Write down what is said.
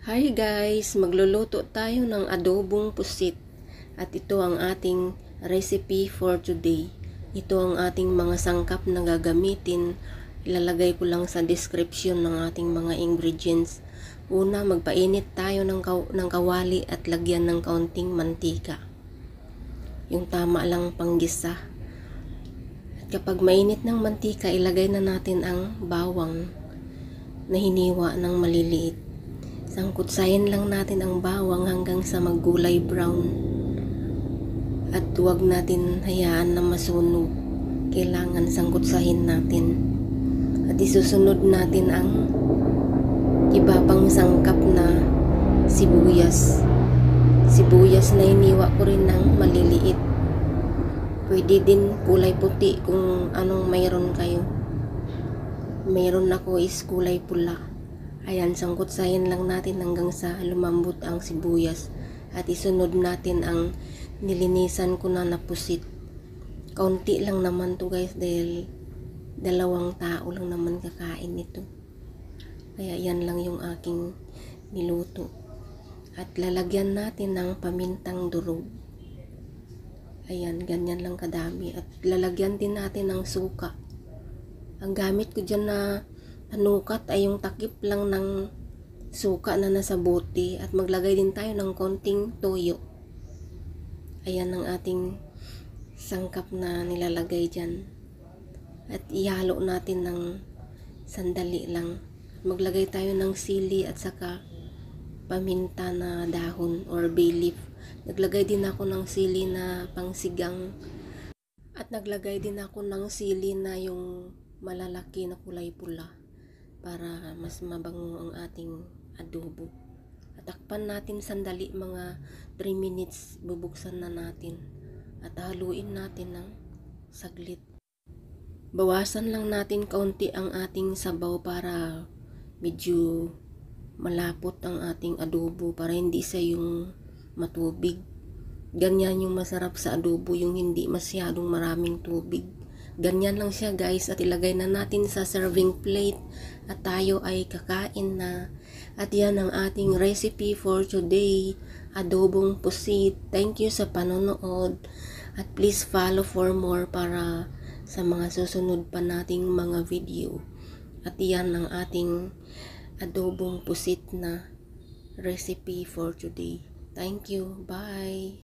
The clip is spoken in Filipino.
Hi guys! Magluluto tayo ng adobong pusit at ito ang ating recipe for today. Ito ang ating mga sangkap na gagamitin. Ilalagay ko lang sa description ng ating mga ingredients. Una, magpainit tayo ng kawali at lagyan ng kaunting mantika. Yung tama lang panggisa. At kapag mainit ng mantika, ilagay na natin ang bawang na hiniwa ng maliliit. Sangkutsayin lang natin ang bawang hanggang sa maggulay brown. At huwag natin hayaan na masunog. Kailangan sangkutsahin natin. At isusunod natin ang iba pang sangkap na sibuyas. Sibuyas na hiniwa ko rin ng maliliit. Pwede din kulay puti kung anong mayroon kayo. Mayroon ako is kulay pula. Ayan, sangkutsahin lang natin hanggang sa lumambot ang sibuyas. At isunod natin ang nilinisan ko na napusit. Kaunti lang naman to guys dahil 2 tao lang naman kakain nito. Kaya yan lang yung aking niluto. At lalagyan natin ng pamintang durog. Ayan, ganyan lang kadami. At lalagyan din natin ng suka. Ang gamit ko dyan na panukat ay yung takip lang ng suka na nasa bote at maglagay din tayo ng konting toyo. Ayan ang ating sangkap na nilalagay dyan. At ihalo natin ng sandali lang. Maglagay tayo ng sili at saka paminta na dahon or bay leaf. Naglagay din ako ng sili na pangsigang. At naglagay din ako ng sili na yung malalaki na kulay pula para mas mabango ang ating adobo. At takpan natin sandali, mga 3 minutes, bubuksan na natin. At haluin natin ng saglit. Bawasan lang natin kaunti ang ating sabaw para medyo malapot ang ating adobo, para hindi siya yung matubig. Ganyan yung masarap sa adobo, yung hindi masyadong maraming tubig. Ganyan lang siya guys, at ilagay na natin sa serving plate at tayo ay kakain na. At yan ang ating recipe for today, adobong pusit. Thank you sa panonood at please follow for more para sa mga susunod pa nating mga video. At yan ang ating adobong pusit na recipe for today. Thank you, bye!